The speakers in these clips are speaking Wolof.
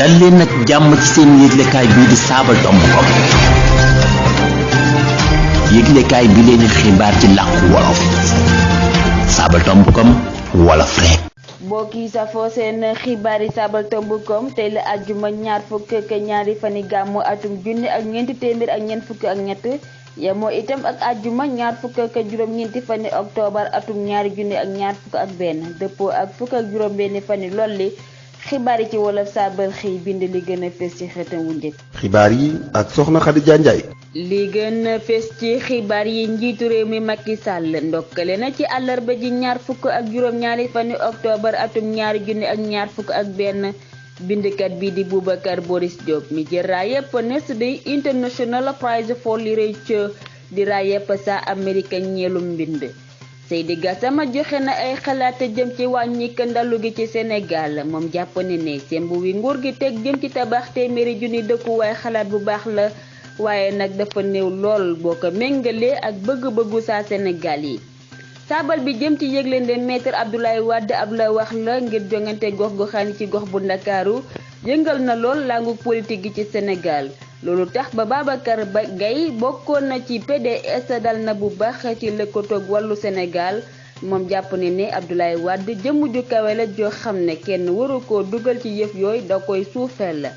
dal leen nag jàmm ci seen yëglekaay bii di Sabadombcom yëglekaay bi leen xibaar ci làkku wolof Sabadombcom wolof rek. mbokk yi safoo seen xibaar yi Sabadombcom tey la àjjuma ñaar fukk ak ñaari fani gàmmu atum junni ak ñeenti téeméer ak ñeent fukk ak ñett yemoo itam ak àjjuma ñaar fukk ak juróom-ñeenti fani octobre atum ñaari junni ak ñaar fukk ak benn dëppoo ak fukk ak juróom-benni fani lolli xibaar yi ci wolof saabal xëy bind li gën a fës ci xëtam wu njëkk. xibaar yi ak soxna Khadija Ndiaye. li gën a fës ci xibaar yi njiitu réew mi Macky Sall ndokkale na ci àllarba ji ñaar fukk ak juróom-ñaari fani octobre atum ñaari junni ak ñaar fukk ak benn bindkat bi di Boubacar Boris Diop mi jël raayeb Nestlé International Prize for Literature di raayeb sa américain ñeelum mbind. Seydi Gassama joxe na ay xalaat jëm ci wàññi ndalu gi ci Sénégal moom jàpp ne semb wi nguur gi teg jëm ci tabax téeméeri junni dëkkuwaay xalaat bu baax la waaye nag dafa néew lool boo ko méngalee ak bëgg-bëggu saa Sénégal yi. saabal bi jëm ci yëglende maître Abdoulaye Wade ab la wax la ngir jongante gox-goxaan ci gox bu Ndakaaru yëngal na lool langu politique gi ci Sénégal. loolu tax ba Babacar Gaye bokkoon na ci PDS dal na bu baax ci lëkkatoog wàllu Sénégal moom jàpp ne Abdoulaye Wade jëmm ju kawe la joo xam ne kenn waru koo dugal ci yëf yooyu da koy suufeel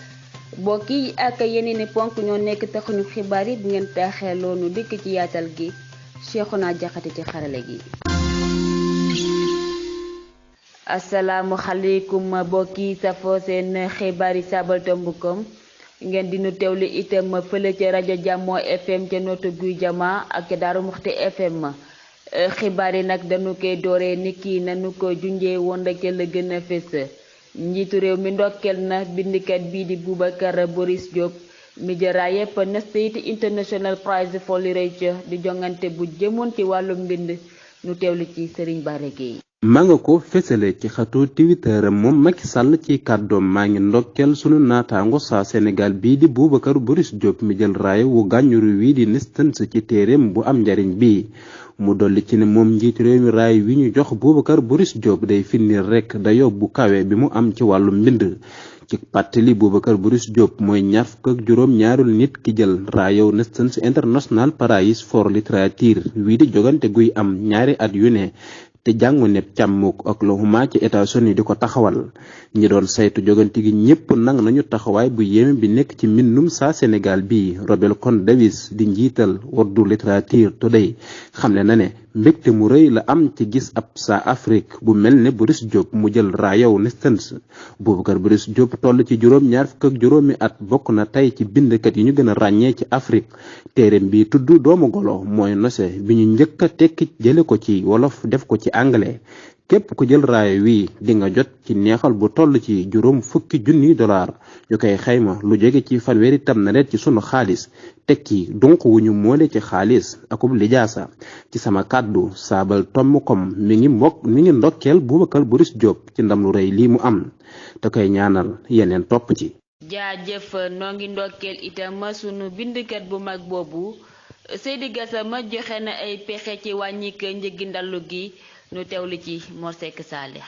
mbokk yi ak yeneen i ponk ñoo nekk taxuñu xibaar yi bu ngeen taaxee loonu dikk ci yaatal gi Cheikhouna Diakhaté ci xarale gi. asalaamualeykum mbokk yi safoo seen xibaar yi Sabadombcom ngeen di nu teewlu itam fële ca rajo Jàmmoo FM ca Notto Gouye Diama ak ca Daaru Muxti FM xibaar yi nag dañu koy dooree niki nanu ko junjee woon rek la gën a fës njiitu réew mi ndokkeel na bindkat bii di Boubacar Boris Diop mi jëraa yépp Nestlé International Prize for Literature di jongante bu jëmoon ci wàllu mbind nu teewlu ci Serigne Bara Gueye. maa nga ko fësale ci xatu Twitter moom Macky Sall ci kàddoom maa ngi ndokkeel sunu naataango saa Sénégal bii di Boubacar Boris Diop mi jël raaya wu gàññuru wii di Nestlé ci téereem bu am njariñ bi mu dolli ci ne moom njiitu réew mi raay wi ñu jox Boubacar Boris Diop day firndeel rekk dayoo bu kawe bi mu am ci wàllu mbind ci pàttali Boubacar Boris Diop mooy ñaar fukk ak juróom-ñaarul nit ki jël raayow Nestlé International Prize for Literature wii di jogante guy am ñaari at yu ne te jàngu nepp càmmuk Oklahoma ci États-Unis di ko taxawal ñi doon saytu jogante gi ñépp nang nañu taxawaay bu yéeme bi nekk ci mbindum saa Sénégal bi Robert Con Davis di njiital World Literature Today xamle na ne mbégte mu rëy la am ci gis ab saa Afrique bu mel ne Boris Diop mu jël raayow Nestlé Boubacar Boris Diop toll ci juróom-ñaar fukk ak juróomi at bokk na tey ci bindkat yi ñu gën a ràññee ci Afrique téereem bi tudd doomu golo mooy nose bi ñu njëkk a tekki jële ko ci wolof def ko ci anglais képp ku jël raaya wi di nga jot ci neexal bu toll ci juróom fukki junni dollar ñu koy xayma lu jóge ci fanweeri tamxarit ci sunu xaalis tekki donc wu ñu moole ci xaalis akub lijaasa ci sama kàddu Sabadombcom mi ngi ndokkeel Boubacar Boris Diop ci ndam lu rëy lii mu am te koy ñaanal yeneen topp ci. jaajëf noo ngi ndokkeel itam sunu bindkat bu mag boobu Seydi Gassama joxe na ay pexe ci wàññik njëgi ndallu gi nu teewlu ci Mor Seck Salih.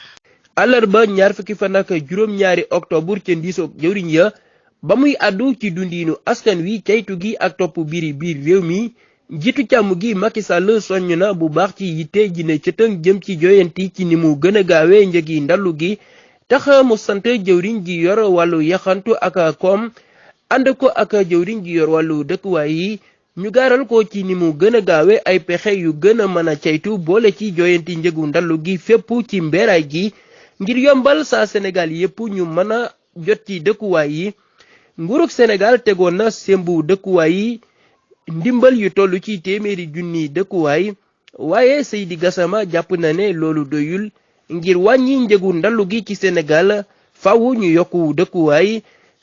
àllarba ñaar fukki fan ak juróom-ñaari octobre ca ndiisoob jëwriñ ya ba muy àddu ci dundiinu askan wi caytu gi ak topp biir réew mi njiitu càmm gi Macky Sall soññ na bu baax ci yitte ji ne cëtëng jëm ci joyanti ci ni mu gën a gaawee njëgi ndallu gi tax mu sant jëwriñ ji yor wàllu yaxantu ak koom ànd ko ak jëwriñ ji yor wàllu dëkkuwaay yi ñu gaaral ko ci ni mu gën a gaawe ay pexe yu gën a mën a caytu boole ci joyanti njëgu ndallu gi fépp ci mbeeraay gi ngir yombal saa Sénégal yépp ñu mën a jot ci dëkkuwaay yi nguurug Sénégal tegoon na sembu dëkkuwaay yi ndimbal yu toll ci téeméeri junni dëkkuwaay waaye Seydi Gassama jàpp na ne loolu doyul ngir wàññi njëgu ndallu gi ci Sénégal faaw ñu yokku dëkkuwaay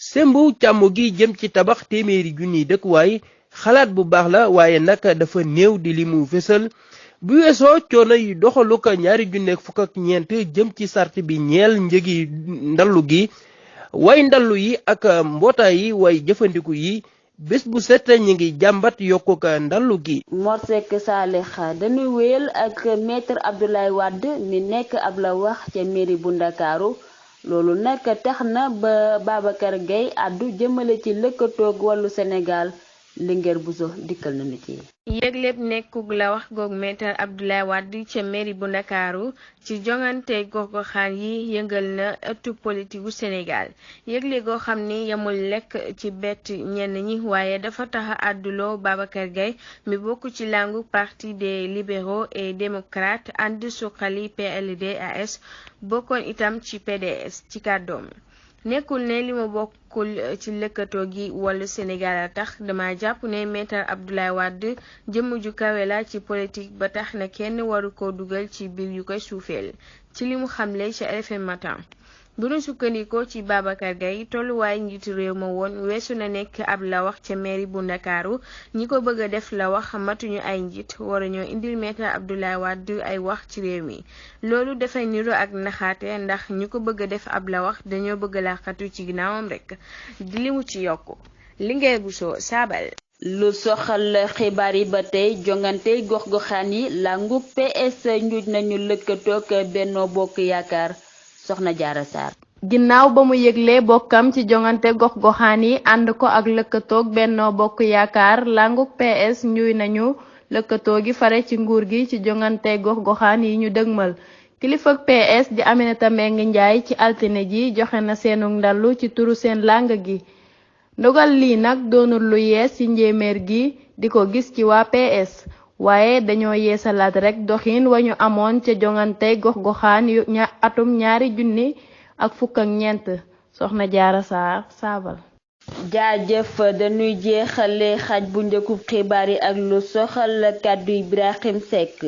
sembu càmm gi jëm ci tabax téeméeri junni dëkkuwaay xalaat bu baax la waaye nag dafa néew di li mu fësal bu weesoo coono yi doxalu ko ñaari junneek fukk ak ñeent jëm ci sart bi ñeel njëgi ndallu gi way ndallu yi ak mbootaay yi way jëfandiku yi bés bu set ñi ngi jàmbat yokku ko ndallu gi. Mor Seck Salih dañuy wéyal ak maître Abdoulaye Wade mi nekk ab la wax ca mairie bu Ndakaaru loolu nag tax na ba Babacar Gaye àddu jëmale ci lëkkatoog wàllu Sénégal Linguère Bousso dikkal nañu ci. yëgléb nekkug la wax goog Maître Abdoulaye Wade ca mairie bu Ndakaaru ci jongante gox-goxaan yi yëngal na ëttu politique gu Sénégal yëgle goo xam ni yamul lekk ci bett ñenn ñi waaye dafa tax a àdduloo Babacar Gaye mi bokk ci langu parti des libéraux et démocrates ànd suqali PLD-AS bokkoon itam ci PDS ci kàddoom nekkul ne li ma bokkul ci lëkkatoo gi wàllu Sénégal a tax dama jàpp ne Maître Abdoulaye Wade jëmm ju kawe la ci politique ba tax na kenn waru ko dugal ci biir yu koy suufeel ci li mu xamle ci RFM Matin bu ñu sukkandikoo ci Babacar Gaye tolluwaay njiitu réew ma woon weesu na nekk ab la wax ca mairie bu Ndakaaru ñi ko bëgg a def la wax matuñu ay njiit waruñoo indil Maître Abdoulaye Wade ay wax ci réew mi loolu dafay niru ak naxaate ndax ñi ko bëgg a def ab la wax dañoo bëgg laqatu ci ginnaawam rek di li mu ci yokku Linguère Bousso saabal lu soxal xibaar yi ba tey jongante gox-goxaan yi langu PS njuuj nañu lëkkatoog Benno Bokk Yaakaar Soxna Jaara Sarr. ginnaaw ba mu yëgle bokkam ci jongante gox-goxaan yi ànd ko ak lëkkatoog Benno Bokk Yaakaar langu PS ñuy nañu lëkkatoo gi fare ci nguur gi ci jongante gox-goxaan yi ñu dëgmal kilifak PS di Aminata Mbengue Ndiaye ci altine ji joxe na seenu ndallu ci turu seen lang gi ndogal lii nag doonul lu yees ci njéeméer gi di ko gis ci waa PS waaye dañoo yeesalaat rek doxin wañu amoon ca jongante gox-goxaan yu atum 2024 Soxna Jaara Sarr saabal. jaajëf dañuy jeexale xaaj bu njëkkub xibaar yi ak lu soxal kàddu Ibrahim Seck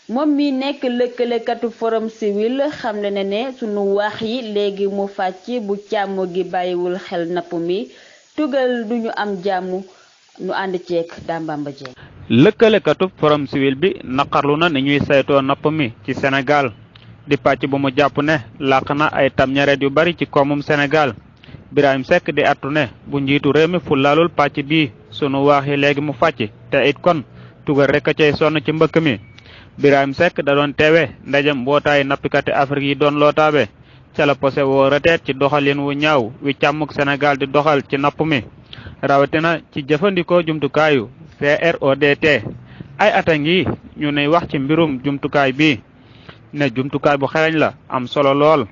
moom mi nekk lëkkalekatu Forum Civil xamle na ne sunu wax yi léegi mu fàcc bu càmm gi bàyyiwul xel napp mi tugal duñu am jàmm nu ànd ceeg Dambamba Dieng. lëkkalekatu Forum Civil bi naqarlu na ni ñuy saytoo napp mi ci Sénégal di pàcc bu mu jàpp ne làq na ay tamñareet yu bari ci koomum Sénégal Birahim Seck di attu ne bu njiitu réew mi fu laalul pàcc bii sunu wax yi léegi mu fàcc te it kon tugal rek a cay sonn ci mbëkk mi Birahim Seck da doon teewe ndajem mbootaayu nappikati Afrique yi doon lootaabe ca la posé woo reteet ci doxalin wu ñaaw wi càmmuk Sénégal di doxal ci napp mi rawatina ci jëfandikoo jumtukaayu CRODT ay ata ngi ñu ne wax ci mbirum jumtukaay bi ne jumtukaay bu xereñ la am solo lool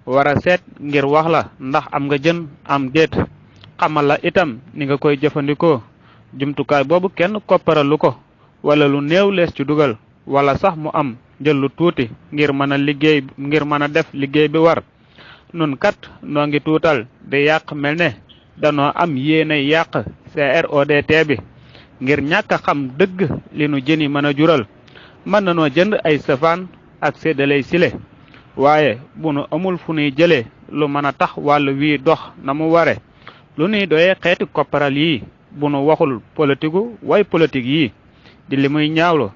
wara seet ngir wax la ndax am nga jën am déet xamal la itam ni nga koy jëfandikoo jumtukaay boobu kenn kopparalu ko wala lu néew lees ci dugal wala sax mu am jël lu tuuti ngir mën a def liggéey bi war nun kat noo ngi tuutal di yàq mel ne danoo am yéene yàq CRODT bi ngir ñàkk a xam dëgg li nu jën yi mën a jural mën na noo jënd ay safaan ak séddalay sile waaye bu nu amul fu nuy jëlee lu mën a tax wàllu wii dox na mu ware lu nuy doyee xeeti kopparal yi bu nu waxul politiku way politique yi di li muy ñaawlo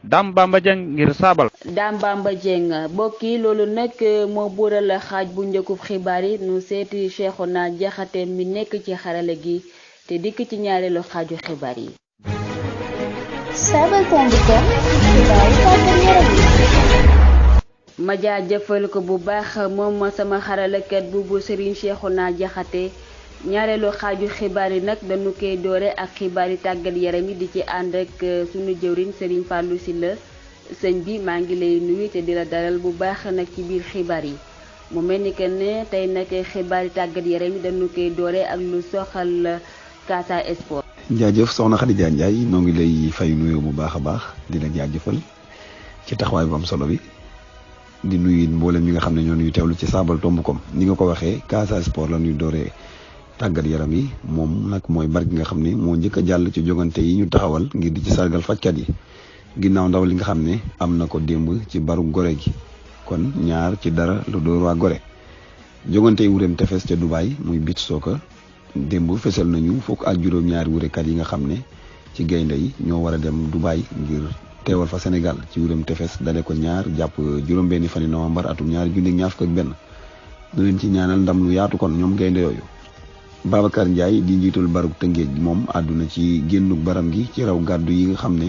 Dambamba Dieng ngir saabal. Dambamba Dieng mbokk yi loolu nag moo buural xaaj bu njëkkub xibaar yi nu seeti Cheikhouna Diakhaté mi nekk ci xarala gi te dikk ci ñaareelu xaaju xibaar yi. ma jaajëfal ko bu baax moom sama xaralakat bu Serigne Cheikhouna Diakhaté ñaareelu xaaju xibaar yi nag dañu koy doore ak xibaar yi tàggat yaram yi di ci ànd ak sunu jëwriñ Serigne Fallou Sylla sëñ bi maa ngi lay nuyu te di la dalal bu baax nag ci biir xibaar yi mu mel ni que ne tey nag xibaar yi tàggat yaram yi dañu koy doore ak lu soxal Casa Sport. jaajëf soxna Khadija Ndiaye noo ngi lay fay nuyoo bu baax a baax di la jaajëfal ci taxawaay bu am solo bi di nuyu mboolem ñi nga xam ne ñoo nuyu teewlu ci saabal tomb.com ni nga ko waxee Casa Sport la ñuy dooree tàggat yaram yi moom nag mooy bar gi nga xam ne moo njëkk a jàll ci jogante yi ñu taxawal ngir di ci sargal fajkat yi ginnaaw ndaw li nga xam ne am na ko démb ci baru Gore gi kon 2-0 lu dóor waa Gore jogante yi wureem tefes ca Dubaay muy beach soccer démb fesal nañu fukk ak juróom-ñaari wurekat yi nga xam ne ci gaynde yi ñoo war a dem Dubaay ngir teewal fa Sénégal ci wureem tefes dale ko 2 jàpp juróom-benni fani novembre atum 2021 ñu leen ci ñaanal ndam lu yaatu kon ñoom gaynde yooyu. Babacar Ndiaye di njiitul barug Tëngéej moom àdduna ci génnug baram gi ci raw gàddu yi nga xam ne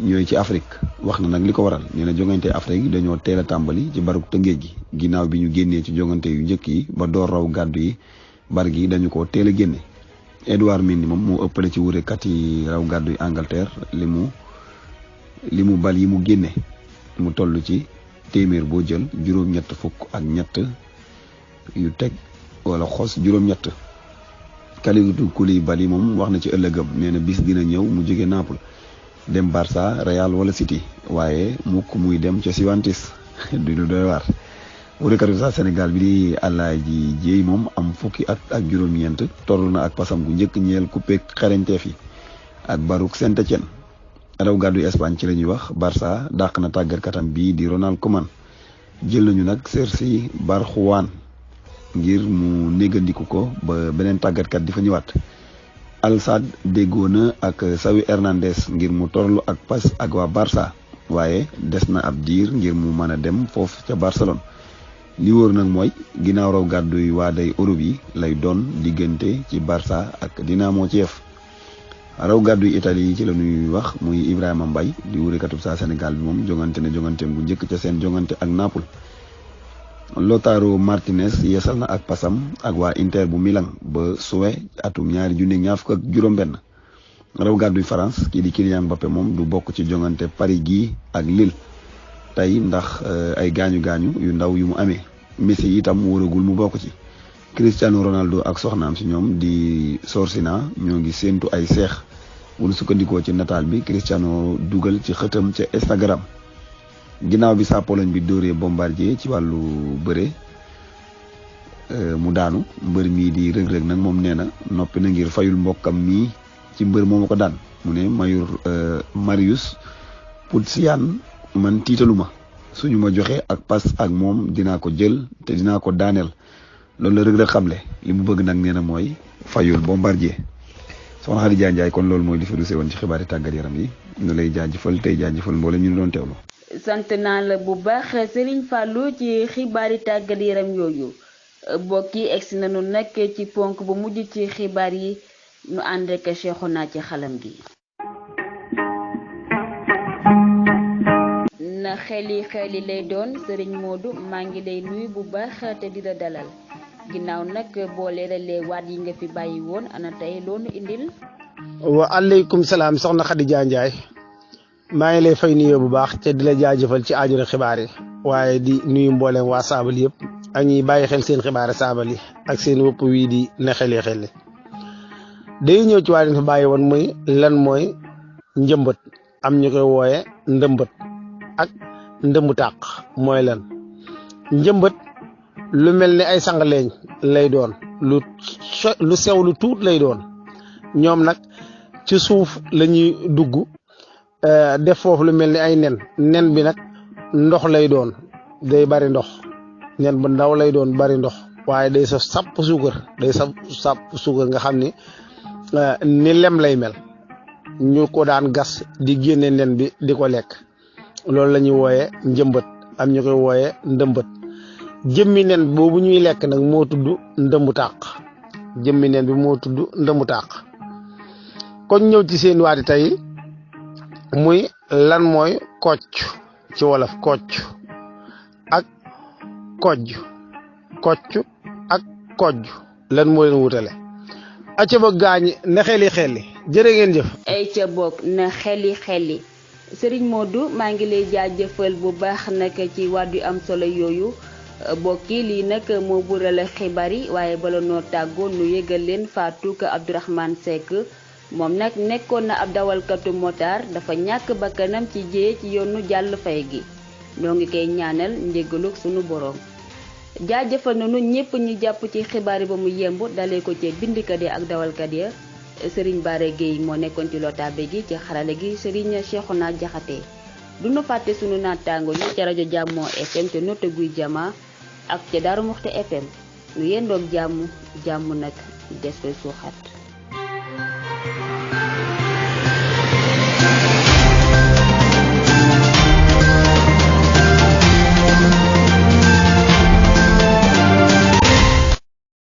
ñooy ci Afrique wax na nag li ko waral nee na jongante Afrique dañoo teel a tàmbali ci baruk Tëngéej gi ginnaaw bi ñu génnee ci jongante yu njëkk yi ba door raw gàddu yi bar gi dañu ko teel a génne. Edouard Mendy moom moo ëppale ci wurekat yi raw gàddu yi Angleterre li mu bal yi mu génne mu toll ci téeméer boo jël juróom-ñett fukk ak ñett yu teg wala xos juróom-ñett. Kalidou Koulibaly moom wax na ci ëllëgam nee na bis dina ñëw mu jóge Naples dem Barça Real wala City waaye mukk muy dem ca Juventus du lu doy waar. wurekatu sa Sénégal bi di Alaaji Jéey moom am fukki at ak juróom-ñeent toll na ak pasam gu njëkk ñeel coupe xarañteef yi ak baruk Saint-Étienne. raw gàddu Espagne ci la ñuy wax Barça dàq na tàggatkatam bii di Ronald Koeman jël nañu nag Sergi Barjuan ngir mu négandiku ko ba beneen tàggatkat di fa ñëwaat. Al Sadd déggoo na ak Xavi Hernandez ngir mu torlu ak pas ak waa Barça waaye des na ab diir ngir mu mën a dem foofu ca Barcelone. li wóor nag mooy ginnaaw raw gàddu yi waa day Europe yi lay doon diggante ci Barça ak Dinamo Kiev. raw gàddu yi Italie yi ci la ñuy wax muy Ibrahima Mbaye di wurekatub saa Sénégal bi moom jongante na jonganteem bu njëkk ca seen jongante ak Naples. Lautaro Martinez yeesal na ak pasam ak waa Inter bu Milan ba suwe atum 2026. raw gàddu yi France kii di Kylian Mbappé moom du bokk ci jongante Paris gii ak Lille tey ndax ay gaañu yu ndaw yu mu amee. Messi itam wóoragul mu bokk ci. Cristiano Ronaldo ak soxnaam si ñoom di Sorsina ñoo ngi séentu ay seex bu ñu sukkandikoo ci nataal bi Cristiano dugal ci xëtam ca Instagram. ginnaaw bi saa Pologne bi dóoree Bombardier ci wàllu bëre mu daanu mbër mii di rëg-rëg nag moom nee na noppi na ngir fayul mbokkam mii ci mbër moomu ko daan mu ne Marius Putsian man tiitaluma suñu ma joxe ak pas ak moom dinaa ko jël te dinaa ko daaneel loolu la rëg-rëg xamle li mu bëgg nag nee na mooy fayul Bombardier. soxna Khady Ndiaye kon loolu mooy li fi duse woon ci xibaari tàggat yaram yi ñu lay jaajëfal tey jaajëfal mboolem ñu doon teewlu. sant naa la bu baax Serigne Fallou ci xibaari tàggat yaram yooyu mbokk yi egsi nañu nag ci ponk bu mujj ci xibaar yi ñu ànd ak Cheikhouna ci xalam gi. na xeli lay doon Serigne Modou maa ngi lay nuyu bu baax te di la dalal ginnaaw nag boo leeralee waat yi nga fi bàyyi woon ana tey loonu indil. wa aleykum salaam soxna Khady Ndiaye maa ngi lay fay nuyoo bu baax te di la jaajëfal ci aajure xibaar yi waaye di nuyu mboolem waa saabal yëpp ak ñiy bàyyi xel seen xibaar saabal yi ak seen wëpp wii di ne xeli day ñëw ci waa leen fi bàyyi woon muy lan mooy njëmbat am ñu koy wooye ndëmbat ak ndëmbu tàq mooy lan. njëmbat lu mel ni ay sangaleeñ lay doon lu sew lu tuut lay doon ñoom nag ci suuf la ñuy dugg def foofu lu mel ni ay nen bi nag ndox lay doon day bari ndox nen bu ndaw lay doon bari ndox waaye day saf sàpp suukar nga xam ni lem lay mel ñu ko daan gas di génne nen bi di ko lekk loolu la ñuy wooye njëmbat am ñu koy wooye ndëmbat. jëmmi nen boobu ñuy lekk nag moo tudd ndëmbu tàq jëmmi nen bi moo tudd ndëmbu tàq kon ñëw ci seen waati tey muy lan mooy kocc ci wolof kocc ak kojj ak kojj lan moo leen wutale acca ba gaañ na xeli jërë ngeen jëf ay ca bokk na xeli Serigne Modou maa ngi lay jaajëfal bu baax nag ci wàddu am solo yooyu bokki lii nag moo burale xibaar yi waaye bala noo tàggoo nu yëgal leen Fatou Abdourahmane Seck moom nag nekkoon na ab dawalkatu motard dafa ñàkk bakkanam ci jee ci yoonu jàll fay gi ñoo ngi koy ñaanal njéggaluk sunu boroom. jaajëfal nañu ñépp ñu jàpp ci xibaar yi ba mu yemb dalee ko ci bindkat yi ak dawalkat ya Serigne Bara Gueye moo nekkoon ci lotaabe gi ci xarale gi Serigne Cheikhouna Diakhaté du nu fàtte sunu naataango yi ca rajo Jàmmoo FM te notte guy jama ak ca Daaru Muxti FM nu yendoog jàmm nag des koy suuxat